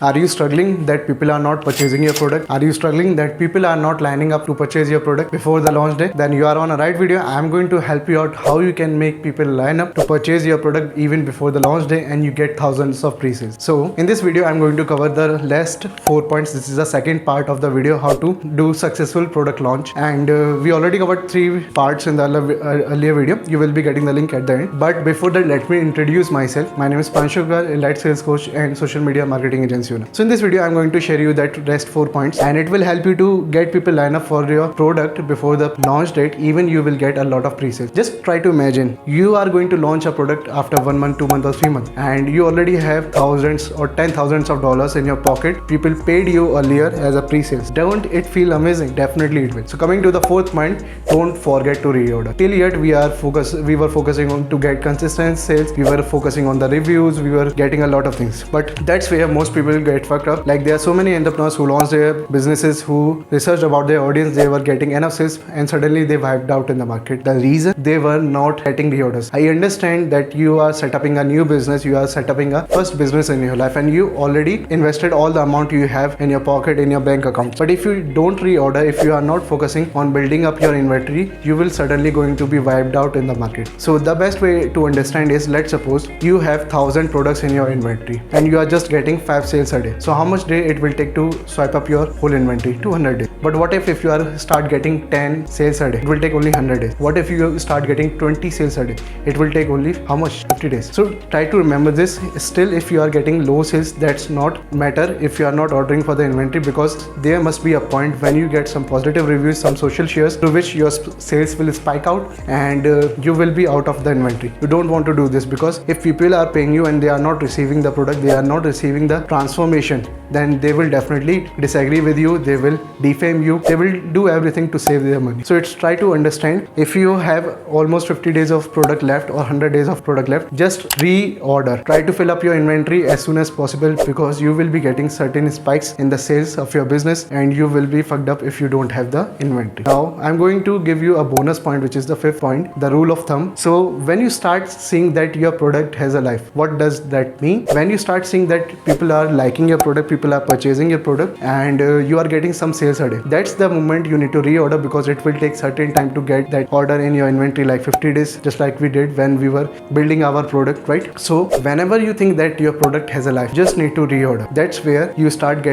Are you struggling that people are not purchasing your product? Are you struggling that people are not lining up to purchase your product before the launch day? Then you are on a right video. I am going to help you out how you can make people line up to purchase your product even before the launch day and you get thousands of pre-sales. So in this video, I'm going to cover the last 4 points. This is the second part of the video, how to do successful product launch. And we already covered 3 parts in the earlier video. You will be getting the link at the end. But before that, let me introduce myself. My name is Pranshu, Elite Sales Coach and Social Media Marketing Agency. So in this video, I'm going to share you that rest 4 points and it will help you to get people line up for your product before the launch date. Even you will get a lot of pre-sales. Just try to imagine you are going to launch a product after 1 month, 2 months or 3 months and you already have thousands or 10,000s of dollars in your pocket. People paid you earlier as a pre-sales. Don't it feel amazing? Definitely it will. So coming to the 4th point, don't forget to reorder. Till yet we were focusing on to get consistent sales. We were focusing on the reviews. We were getting a lot of things. But that's where most people get fucked up. Like there are so many entrepreneurs who launched their businesses, who researched about their audience, they were getting enough sales and suddenly they wiped out in the market. The reason they were not getting reorders. I understand that you are setting a new business, you are setting a first business in your life and you already invested all the amount you have in your pocket, in your bank account. But if you don't reorder, if you are not focusing on building up your inventory, you will suddenly going to be wiped out in the market. So the best way to understand is, let's suppose you have 1000 products in your inventory and you are just getting 5 sales a day. So how much day it will take to swipe up your whole inventory? 200 days. But what if you are start getting 10 sales a day? It will take only 100 days. What if you start getting 20 sales a day? It will take only how much? 50 days. So try to remember this. Still, if you are getting low sales, that's not matter if you are not ordering for the inventory, because there must be a point when you get some positive reviews, some social shares through which your sales will spike out and you will be out of the inventory. You don't want to do this, because if people are paying you and they are not receiving the product, they are not receiving the transformation, then they will definitely disagree with you, they will defame you, they will do everything to save their money. So it's try to understand, if you have almost 50 days of product left or 100 days of product left, just reorder. Try to fill up your inventory as soon as possible, because you will be getting certain spikes in the sales of your business and you will be fucked up if you don't have the inventory. Now I'm going to give you a bonus point, which is the 5th point, the rule of thumb. So when you start seeing that your product has a life, what does that mean? When you start seeing that people are liking your product, people are purchasing your product and you are getting some sales a day, that's the moment you need to reorder, because it will take certain time to get that order in your inventory, like 50 days, just like we did when we were building our product, right? So whenever you think that your product has a life, just need to reorder. That's where you start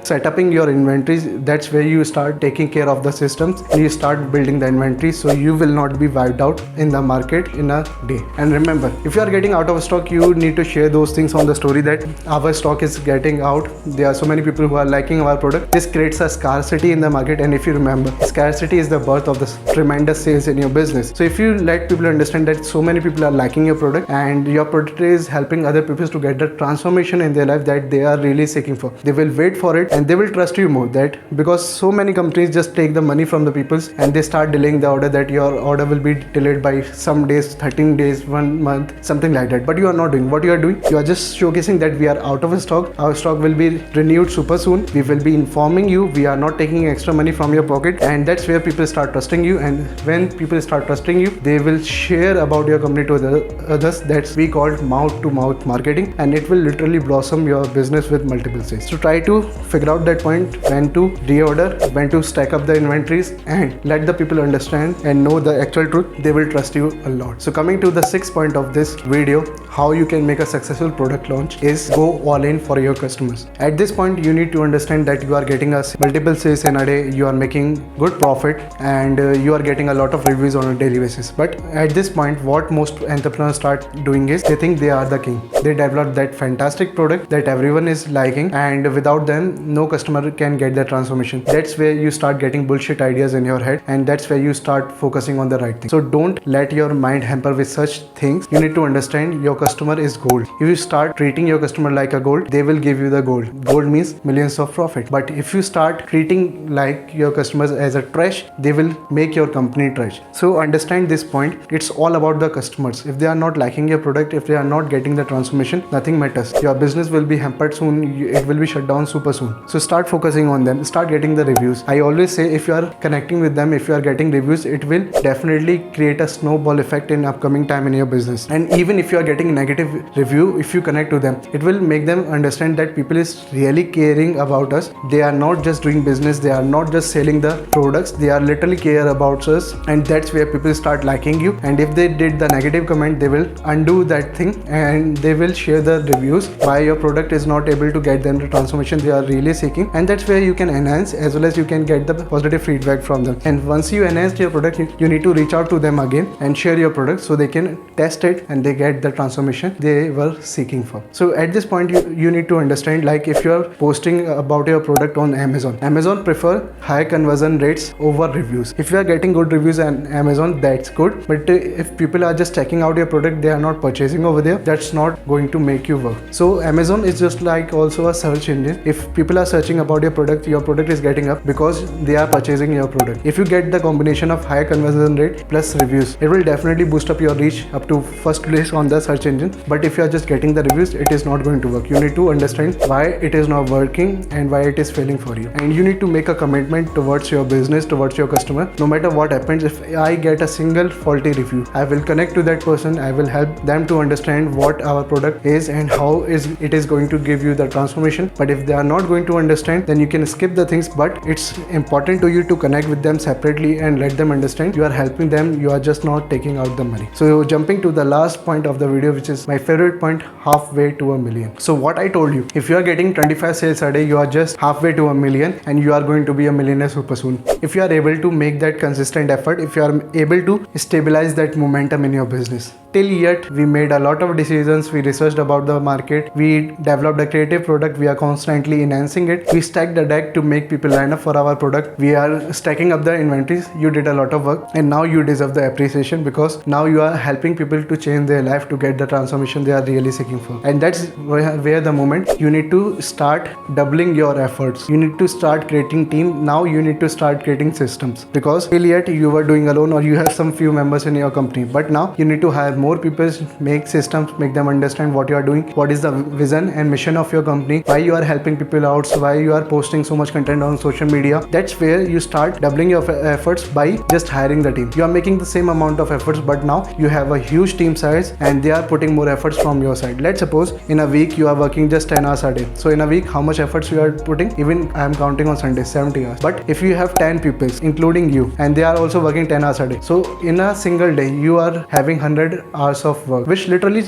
setting your inventories. That's where you start taking care of the systems and you start building the inventory, so you will not be wiped out in the market in a day. And remember, if you are getting out of stock, you need to share those things on the story that our stock is getting out. There are so many people who are liking our product. This creates a scarcity in the market, and if you remember, scarcity is the birth of this tremendous sales in your business. So if you let people understand that so many people are liking your product and your product is helping other people to get the transformation in their life that they are really seeking for, they will wait for it and they will trust you more. That because so many companies just take the money from the people and they start delaying the order, that your order will be delayed by some days, 13 days, 1 month, something like that. But you are not doing what you are doing. You are just showcasing that we are out of stock. Our stock will be renewed super soon. We will be informing you. We are not taking extra money from your pocket, and that's where people start trusting you. And when people start trusting you, they will share about your company to the others. That's we called mouth-to-mouth marketing, and it will literally blossom your business with multiple sales. So try to figure out that point, when to reorder, when to stack up the inventories, and let the people understand and know the actual truth. They will trust you a lot. So coming to the 6th point of this video, how you can make a successful product launch, is go all in for your customers. At this point, you need to understand that you are getting us multiple sales in a day, you are making good profit, and you are getting a lot of reviews on a daily basis. But at this point, what most entrepreneurs start doing is they think they are the king. They develop that fantastic product that everyone is liking, and without them, no customer can get the transformation. That's where you start getting bullshit ideas in your head, and that's where you start focusing on the right thing. So don't let your mind hamper with such things. You need to understand your customer is gold. If you start treating your customer like a gold, they will give you the gold. Gold means millions of profit. But if you start treating like your customers as a trash, they will make your company trash. So understand this point. It's all about the customers. If they are not liking your product, if they are not getting the transformation, nothing matters. Your business will be hampered soon. It will be shut down super soon. So start focusing on them. Start getting the reviews. I always say, if you are connecting with them, if you are getting reviews, it will definitely create a snowball effect in upcoming time in your business. And even if you are getting negative review, if you connect to them, it will make them understand that people is really caring about us. They are not just doing business, they are not just selling the products, they are literally care about us, and that's where people start liking you. And if they did the negative comment, they will undo that thing and they will share the reviews why your product is not able to get them the transformation they are really seeking. And that's where you can enhance as well as you can get the positive feedback from them. And once you enhance your product, you need to reach out to them again and share your product so they can test it and they get the transformation they were seeking for. So at this point, you need to understand, like if you are posting about your product on Amazon prefer high conversion rates over reviews. If you are getting good reviews on Amazon, that's good, but if people are just checking out your product, they are not purchasing over there, that's not going to make you work. So Amazon is just like also a search engine. If people are searching about your product is getting up because they are purchasing your product. If you get the combination of high conversion rate plus reviews, it will definitely boost up your reach up to first place on the search engine. But if you are just getting the reviews, it is not going to work. You need to understand why it is not working and why it is failing for you, and you need to make a commitment towards your business, towards your customer. No matter what happens, if I get a single faulty review, I will connect to that person, I will help them to understand what our product is and how it is going to give you the transformation. But if they are not going to understand, then you can skip the things, but it's important to you to connect with them separately and let them understand you are helping them, you are just not taking out the money. So jumping to the last point of the video, which is my favorite point, halfway to a million. So what I told you, if you are getting 25 sales a day, you are just halfway to a million and you are going to be a millionaire super soon. If you are able to make that consistent effort, if you are able to stabilize that momentum in your business. Till yet, we made a lot of decisions, we researched about the market, we developed a creative product, we are constantly enhancing it, we stacked the deck to make people line up for our product, we are stacking up the inventories. You did a lot of work and now you deserve the appreciation because now you are helping people to change their life, to get the transformation they are really seeking for. And that's where the moment you need to start doubling your efforts. You need to start creating team. Now you need to start creating systems, because till yet you were doing alone or you have some few members in your company, but now you need to hire more people, make systems, make them understand what you are doing, what is the vision and mission of your company, why you are helping people out, why you are posting so much content on social media. That's where you start doubling your efforts by just hiring the team. You are making the same amount of efforts, but now you have a huge team size and they are putting more efforts from your side. Let's suppose in a week you are working just 10 hours a day. So in a week, how much efforts you are putting? Even I am counting on Sundays, 70 hours. But if you have 10 people, including you, and they are also working 10 hours a day, so in a single day, you are having 100 hours of work, which literally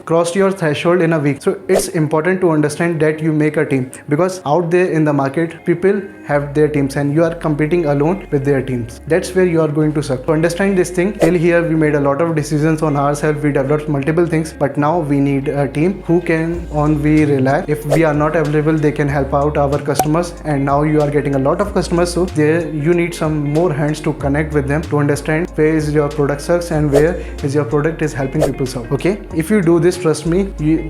crossed your threshold in a week. So it's important to understand that you make a team, because out there in the market, people have their teams and you are competing alone with their teams. That's where you are going to suck. To understand this thing, till here we made a lot of decisions on ourselves, we developed multiple things, but now we need a team who we rely. If we are not available, they can help out our customers, and now you are getting a lot of customers, so there you need some more hands to connect with them to understand where is your product sucks and where is your product is helping people solve. Okay, if you do this, trust me,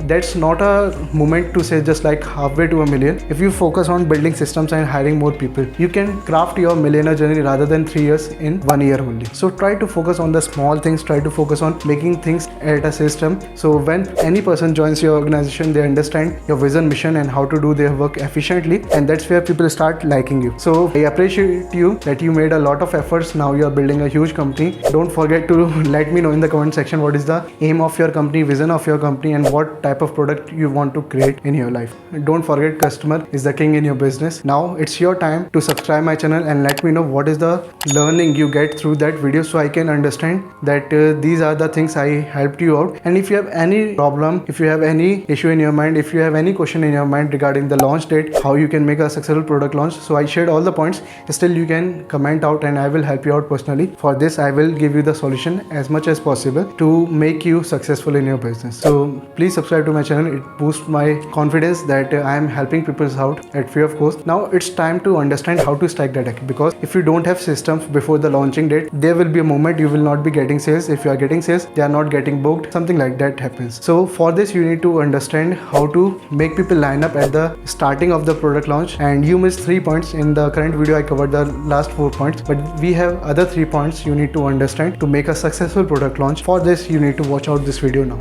that's not a moment to say just like halfway to a million. If you focus on building systems and hiring more people, you can craft your millionaire journey rather than 3 years in 1 year only. So try to focus on the small things, try to focus on making things at a system. So when any person joins your organization, they understand your vision, mission and how to do their work efficiently, and that's where people start liking you. So I appreciate you that you made a lot of efforts. Now you are building a huge company. Don't forget to let me know in the comment section what is the aim of your company, vision of your company, and what type of product you want to create in your life. Don't forget, customer is the king in your business. Now it's your time to subscribe my channel and let me know what is the learning you get through that video, so I can understand that these are the things I helped you out. And if you have any problem, if you have any issue in your mind, if you have any question in your mind regarding the launch date, how you can make a successful product launch, so I shared all the points. Still you can comment out and I will help you out personally. For this, I will give you the solution as much as possible to make you successful in your business. So please subscribe to my channel. It boosts my confidence that I am helping people out at free of cost. Now it's time to understand how to stack the deck, because if you don't have systems before the launching date, there will be a moment you will not be getting sales. If you are getting sales, they are not getting booked, something like that happens. So for this, you need to understand how to make people line up at the starting of the product launch. And you missed 3 points in the current video. I covered the last 4 points, but we have other 3 points you need to understand to make a successful product launch. For this, you need to watch out this video now.